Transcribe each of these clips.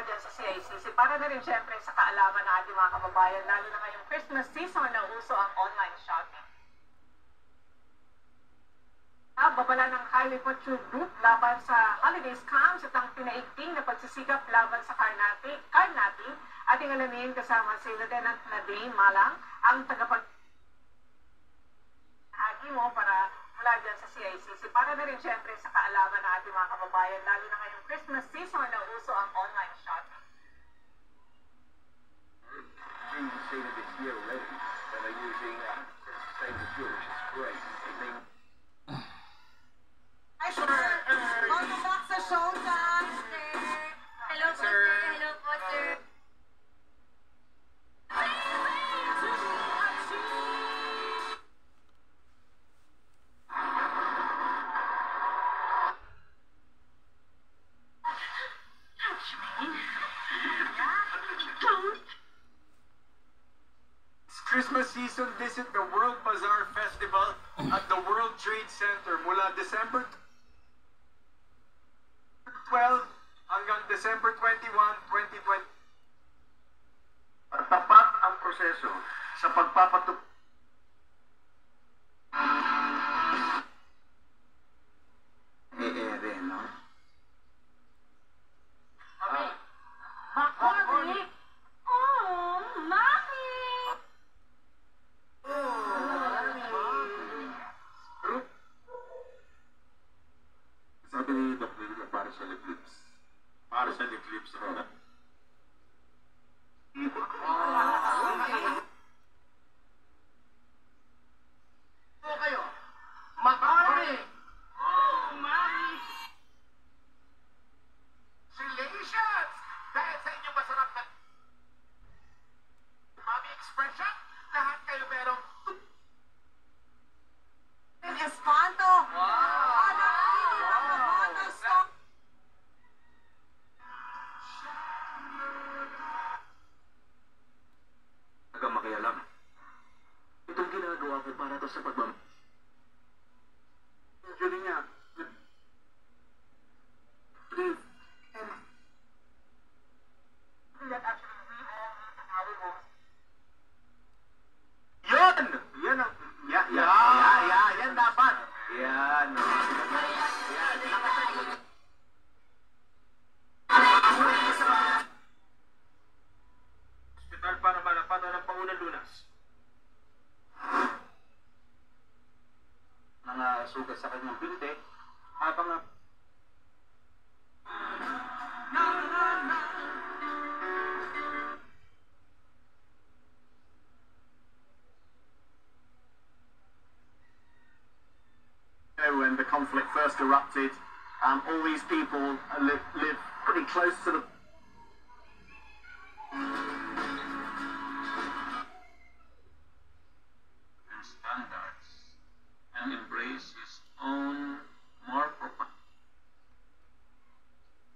dyan sa CICC para na rin syempre sa kaalaman ng ating mga kababayan, lalo na ngayong Christmas season na uso ang online shopping. Babala ng Highly Patrol Group laban sa holiday scams at ang pinaigting na pagsisigap laban sa Karnati. Ating alamin kasama si Lieutenant Nadine Malang, ang tagapag mo para mula dyan sa CICC para na rin syempre sa kaalaman ng ating mga kababayan, lalo na ngayong Christmas season na uso ang online shopping. We've seen it this year already, and they're using sustainable fuel, which is great. Hi, sir. Welcome back sa Showtime. Hello po, sir. Hello po, sir. Christmas season, visit the World Bazaar Festival at the World Trade Center mula December 12 hanggang December 21, 2020. Tapat ang proseso sa pagpapatuloy. No? Makoy! Oh, Mami! Sabi ni Doc Lila para sa eclipse. Para sa eclipse na. Kayo, Makari! Oh, Mami! Congratulations! Dahil sa inyong masarap na Mami expression, lahat kayo merong Espanto. makialam. Itong ginagawa ko para to sa pagmam. Yun niya. Please. That actually we all need to our homes. Yun! Yan ang... Yan dapat. Yan. Hospital para malapatan ng Pangunang Lunas. Mga sugat sa kanyang binte, habang when the conflict first erupted, all these people live pretty close to the standards and embrace his own more profound.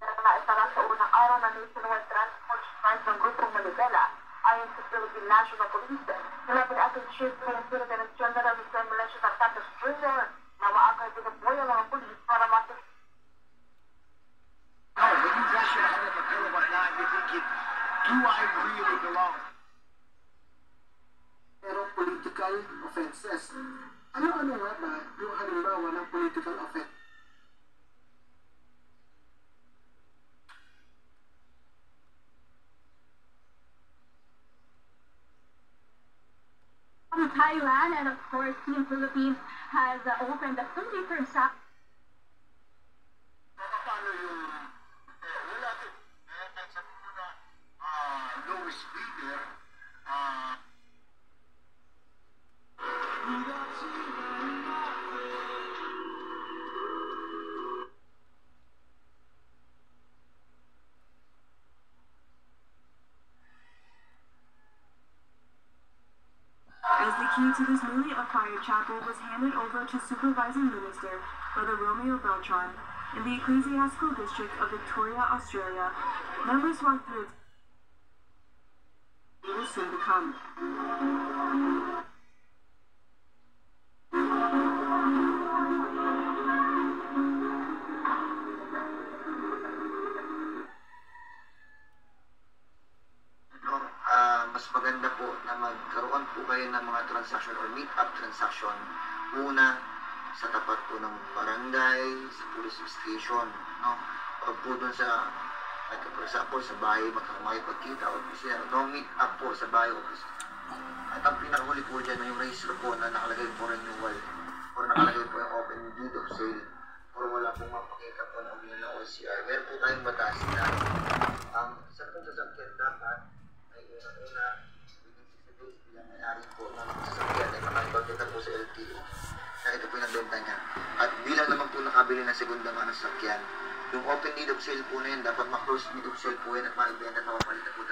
Naitala sa unang araw na Nationwide Transport Strike ng Grupong Manibela ayon sa Philippine National Police. Sinabi ni Ating Chief Minister Lieutenant General Mr. Melencio Tartatos Jr. na maakay dinapoy ang mga pulis para masas... Oh, when you rush your head at the pillow at night, you're thinking, do I really belong? Pero political offenses. Ano-ano nga ba yung halimbawa ng political offense? Thailand and of course Team Philippines has opened a filmmaker shop. Paano yung wala din sa muna lowest bidder as the key to this newly acquired chapel was handed over to Supervising Minister Brother Romeo Beltran in the Ecclesiastical District of Victoria, Australia. Members walked through it. It will soon become. po kayo ng mga transaction or meet-up transaction. Una, sa tapat po ng barangay, sa police station, no? O po dun sa, like for example, sa bahay, magkita o siya, no? Meet-up po sa bahay o at ang pinakahuli po dyan, yung register po na nakalagay po renewal or nakalagay po yung open deed of sale or wala pong mapakita po ng umiyan ng OCR. Meron po tayong batas na ang isa pong sasakyan dapat ay una-una within 60 days bilang may-ari po ng sasakyan ay makakipagkita po sa LTO na ito po yung benta niya. At bilang naman po nakabili ng segunda mano sasakyan, yung open deed of sale po na yun, dapat ma-close deed of sale po yan at maibenta at mapapalitan po